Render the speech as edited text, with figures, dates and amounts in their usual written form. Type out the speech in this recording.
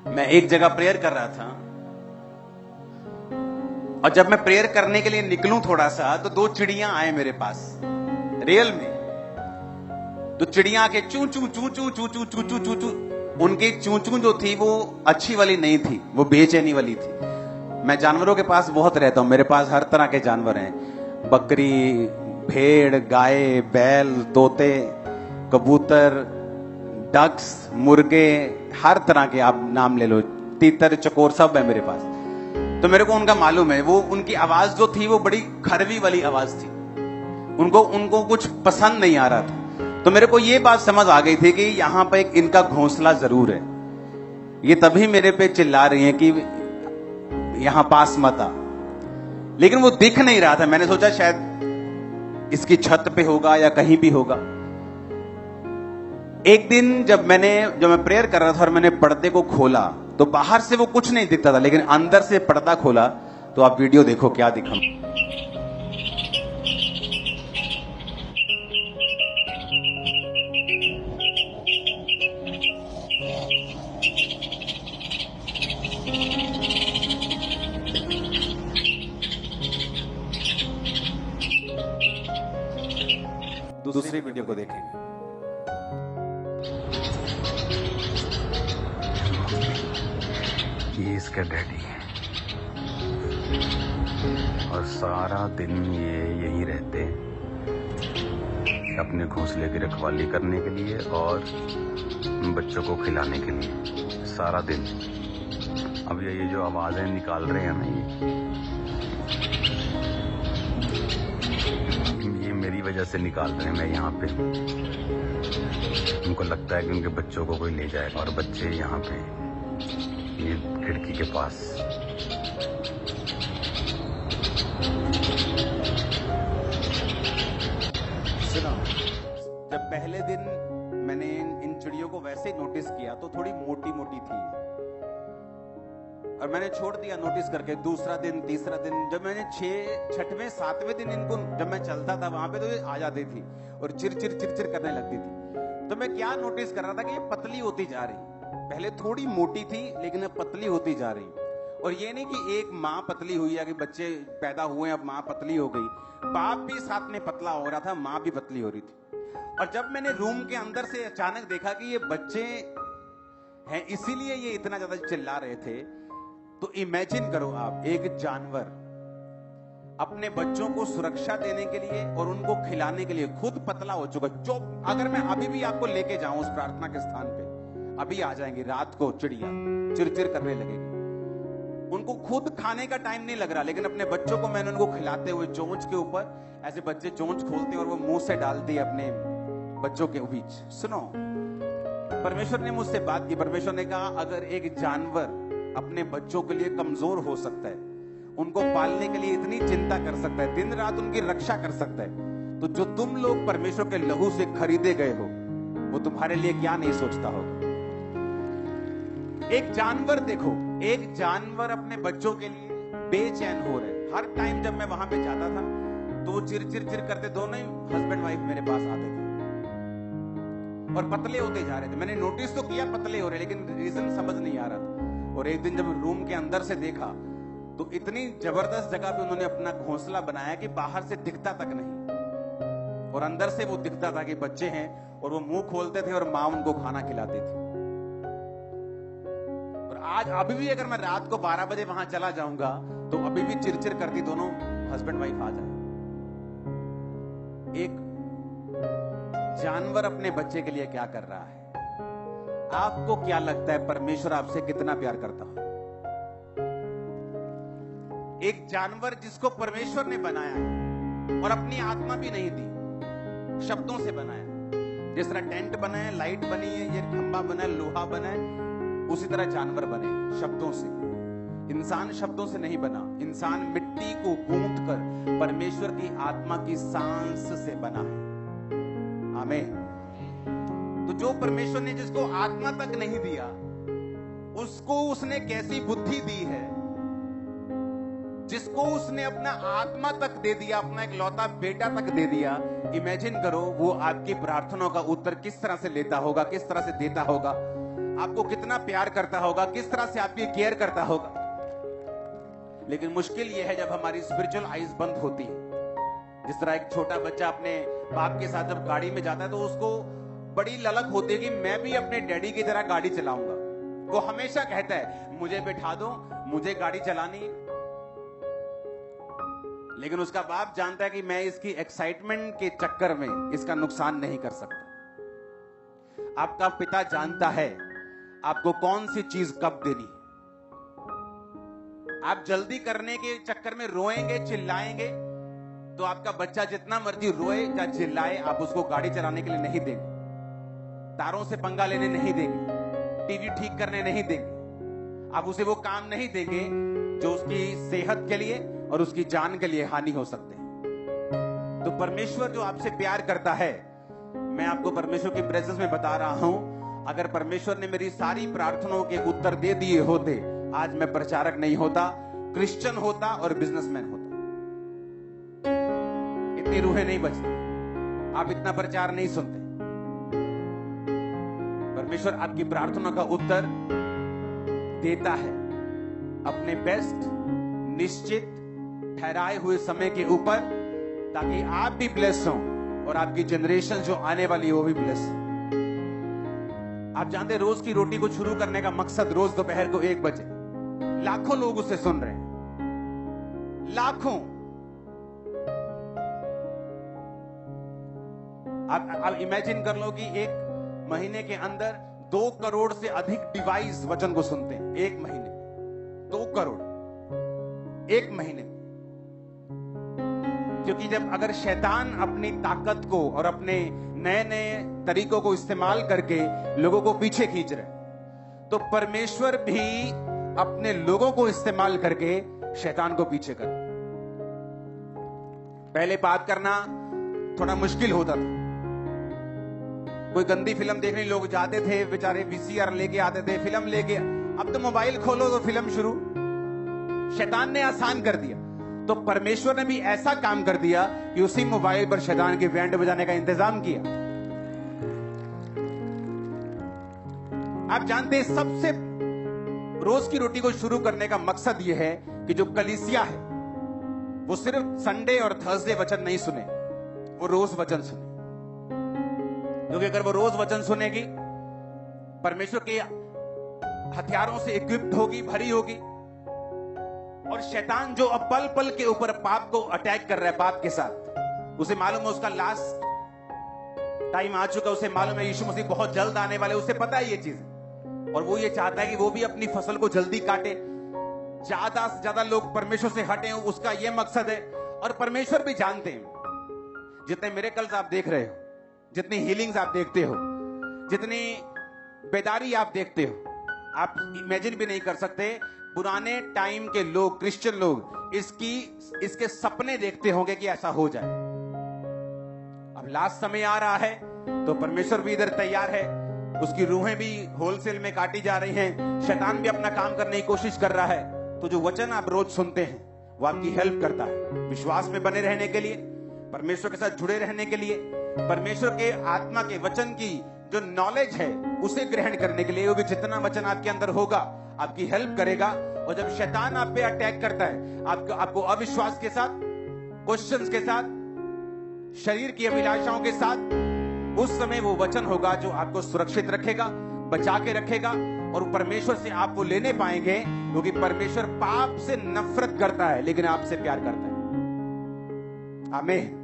मैं एक जगह प्रेयर कर रहा था और जब मैं प्रेयर करने के लिए निकलूं थोड़ा सा तो दो चिड़ियां आए मेरे पास रियल में। तो चिड़ियां के चू चू चू चू चू चू चू चू चू चू, उनकी चू चू जो थी वो अच्छी वाली नहीं थी, वो बेचैनी वाली थी। मैं जानवरों के पास बहुत रहता हूं, मेरे पास हर तरह के जानवर हैं, बकरी, भेड़, गाय, बैल, तोते, कबूतर, डक्स, मुर्गे, हर तरह के आप नाम ले लो, तीतर, चकोर सब है मेरे पास। तो मेरे को उनका मालूम है, वो उनकी आवाज जो थी वो बड़ी खरवी वाली आवाज थी, उनको कुछ पसंद नहीं आ रहा था। तो मेरे को ये बात समझ आ गई थी कि यहां पर एक इनका घोंसला जरूर है। ये तभी मेरे पे चिल्ला रही हैं कि यहां पास मत आ, लेकिन वो दिख नहीं रहा था। मैंने सोचा शायद इसकी छत पे होगा या कहीं भी होगा। एक दिन जब मैं प्रेयर कर रहा था और मैंने पर्दे को खोला तो बाहर से वो कुछ नहीं दिखता था, लेकिन अंदर से पर्दा खोला तो आप वीडियो देखो क्या दिखा। दूसरी वीडियो को देखेंगे। ये इसका डैडी है और सारा दिन ये यहीं रहते हैं अपने घोंसले की रखवाली करने के लिए और बच्चों को खिलाने के लिए सारा दिन। अब ये जो आवाजें निकाल रहे हैं ना, ये मेरी वजह से निकाल रहे हैं। मैं यहाँ पे उनको लगता है कि उनके बच्चों को कोई ले जाएगा और बच्चे यहाँ पे ये खिड़की के पास। सुनो, जब पहले दिन मैंने इन चिड़ियों को वैसे नोटिस किया तो थोड़ी मोटी मोटी थी और मैंने छोड़ दिया नोटिस करके। दूसरा दिन, तीसरा दिन, जब मैंने 6वें 7वें दिन इनको जब मैं चलता था वहां पे तो ये आ जाती थी और चिरचिर करने लगती थी। तो मैं क्या नोटिस कर रहा था कि ये पतली होती जा रही। पहले थोड़ी मोटी थी लेकिन अब पतली होती जा रही। और ये नहीं कि एक माँ पतली हुई है कि बच्चे पैदा हुए अब माँ पतली हो गई, बाप भी साथ में पतला हो रहा था, माँ भी पतली हो रही थी। और जब मैंने रूम के अंदर से अचानक देखा कि ये बच्चे हैं इसीलिए ये इतना ज्यादा चिल्ला रहे थे, तो इमेजिन करो आप, एक जानवर अपने बच्चों को सुरक्षा देने के लिए और उनको खिलाने के लिए खुद पतला हो चुका। जो अगर मैं अभी भी आपको लेके जाऊं उस प्रार्थना के स्थान पे, अभी आ जाएंगी रात को चिड़िया चिरचिर करने लगेगी। उनको खुद खाने का टाइम नहीं लग रहा, लेकिन अपने बच्चों को मैंने उनको खिलाते हुए चोंच के ऊपर, ऐसे बच्चे चोंच खोलते हैं और वो मुंह से डालते हैं अपने बच्चों के बीच। सुनो, परमेश्वर ने मुझसे बात की। परमेश्वर ने कहा अगर एक जानवर अपने बच्चों के लिए कमजोर हो सकता है, उनको पालने के लिए इतनी चिंता कर सकता है, दिन रात उनकी रक्षा कर सकता है, तो जो तुम लोग परमेश्वर के लहू से खरीदे गए हो वो तुम्हारे लिए क्या नहीं सोचता होगा। एक जानवर देखो, एक जानवर अपने बच्चों के लिए बेचैन हो रहे। हर टाइम जब मैं वहां पे जाता था तो चिर करते, दोनों ही हस्बैंड वाइफ मेरे पास आते थे और पतले होते जा रहे थे। मैंने नोटिस तो किया पतले हो रहे, लेकिन रीजन समझ नहीं आ रहा था। और एक दिन जब रूम के अंदर से देखा तो इतनी जबरदस्त जगह पे उन्होंने अपना घोंसला बनाया कि बाहर से दिखता तक नहीं और अंदर से वो दिखता था कि बच्चे हैं, और वो मुंह खोलते थे और मां उनको खाना खिलाती थी। और आज अभी भी अगर मैं रात को 12 बजे वहां चला जाऊंगा तो अभी भी चिरचिर करती दोनों हस्बैंड वाइफ आ जाए। एक जानवर अपने बच्चे के लिए क्या कर रहा है। आपको क्या लगता है परमेश्वर आपसे कितना प्यार करता है? एक जानवर जिसको परमेश्वर ने बनाया है और अपनी आत्मा भी नहीं दी, शब्दों से बनाया। जिस तरह टेंट बना है, लाइट बनी है, ये खंबा बना है, लोहा बना है, उसी तरह जानवर बने शब्दों से। इंसान शब्दों से नहीं बना, इंसान मिट्टी को गूंथ कर परमेश्वर की आत्मा की सांस से बना है। आमीन। तो जो परमेश्वर ने जिसको आत्मा तक नहीं दिया, उसको उसने कैसी बुद्धि दी है। जिसको उसने अपना आत्मा तक दे दिया, अपना एक लौता बेटा तक दे दिया, इमेजिन करो वो आपकी प्रार्थनाओं का उत्तर किस तरह से लेता होगा, किस तरह से देता होगा। आपको कितना प्यार करता होगा, किस तरह से आपकी केयर करता होगा। लेकिन मुश्किल यह है जब हमारी स्पिरिचुअल आइज बंद होती है। जिस तरह एक छोटा बच्चा अपने बाप के साथ जब गाड़ी में जाता है तो उसको बड़ी ललक होती है कि मैं भी अपने डैडी की तरह गाड़ी चलाऊंगा। वो हमेशा कहता है मुझे बिठा दो, मुझे गाड़ी चलानी है। लेकिन उसका बाप जानता है कि मैं इसकी एक्साइटमेंट के चक्कर में इसका नुकसान नहीं कर सकता। आपका पिता जानता है आपको कौन सी चीज कब देनी है। आप जल्दी करने के चक्कर में रोएंगे, चिल्लाएंगे, तो आपका बच्चा जितना मर्जी रोए या चिल्लाए, आप उसको गाड़ी चलाने के लिए नहीं देंगे, तारों से पंगा लेने नहीं देंगे, टीवी ठीक करने नहीं देंगे। आप उसे वो काम नहीं देंगे जो उसकी सेहत के लिए और उसकी जान के लिए हानि हो सकते हैं। तो परमेश्वर जो आपसे प्यार करता है, मैं आपको परमेश्वर की प्रेजेंस में बता रहा हूं, अगर परमेश्वर ने मेरी सारी प्रार्थनाओं के उत्तर दे दिए होते, आज मैं प्रचारक नहीं होता, क्रिश्चियन होता और बिजनेसमैन होता। इतनी रूहें नहीं बचती, आप इतना प्रचार नहीं सुनते। परमेश्वर आपकी प्रार्थना का उत्तर देता है अपने बेस्ट, निश्चित ठहराए हुए समय के ऊपर, ताकि आप भी ब्लेस हो और आपकी जनरेशन जो आने वाली है वो भी ब्लेस हो। आप जानते हैं रोज की रोटी को शुरू करने का मकसद रोज दोपहर को 1 बजे लाखों लोग उसे सुन रहे हैं, लाखों। आप इमेजिन कर लो कि एक महीने के अंदर 2 करोड़ से अधिक डिवाइस वचन को सुनते हैं। एक महीने 2 करोड़, एक महीने। क्योंकि जब अगर शैतान अपनी ताकत को और अपने नए नए तरीकों को इस्तेमाल करके लोगों को पीछे खींच रहे, तो परमेश्वर भी अपने लोगों को इस्तेमाल करके शैतान को पीछे कर। पहले बात करना थोड़ा मुश्किल होता था। कोई गंदी फिल्म देखने लोग जाते थे, बेचारे वीसीआर लेके आते थे, फिल्म लेके। अब तो मोबाइल खोलो तो फिल्म शुरू। शैतान ने आसान कर दिया, तो परमेश्वर ने भी ऐसा काम कर दिया कि उसी मोबाइल पर शैतान की बैंड बजाने का इंतजाम किया। आप जानते हैं सबसे रोज की रोटी को शुरू करने का मकसद यह है कि जो कलीसिया है वो सिर्फ संडे और थर्सडे वचन नहीं सुने, वो रोज वचन सुने। क्योंकि अगर वो रोज वचन सुनेगी, परमेश्वर के हथियारों से इक्विप्ड होगी, भरी होगी, और शैतान जो अब पल पल के ऊपर पाप को अटैक कर रहा है, पाप के साथ, उसे मालूम है उसका लास्ट टाइम आ चुका, उसे मालूम है यीशु मसीह बहुत जल्द आने वाले, उसे पता है ये चीज, और वो ये चाहता है कि वो भी अपनी फसल को जल्दी काटे, ज्यादा से ज्यादा लोग परमेश्वर से हटे, उसका ये मकसद है। और परमेश्वर भी जानते हैं, जितने मिरेकल्स आप देख रहे हो, जितनी हीलिंग्स आप देखते हो, जितनी बेदारी आप देखते हो, आप इमेजिन भी नहीं कर सकते। पुराने टाइम के लोग, क्रिश्चियन लोग, इसके सपने देखते होंगे कि ऐसा हो जाए। अब लास्ट समय आ रहा है, तो परमेश्वर भी इधर तैयार है, उसकी रूहें भी होलसेल में काटी जा रही हैं, शैतान भी अपना काम करने की कोशिश कर रहा है। तो जो वचन आप रोज सुनते हैं वो आपकी हेल्प करता है विश्वास में बने रहने के लिए, परमेश्वर के साथ जुड़े रहने के लिए, परमेश्वर के आत्मा के वचन की जो नॉलेज है उसे ग्रहण करने के लिए। वो भी जितना वचन आपके अंदर होगा आपकी हेल्प करेगा। और जब शैतान आप पे अटैक करता है, आपको अविश्वास के साथ, क्वेश्चंस के साथ, शरीर की अभिलाषाओं के साथ, उस समय वो वचन होगा जो आपको सुरक्षित रखेगा, बचा के रखेगा, और परमेश्वर से आप वो लेने पाएंगे, क्योंकि परमेश्वर पाप से नफरत करता है लेकिन आपसे प्यार करता है। आमीन।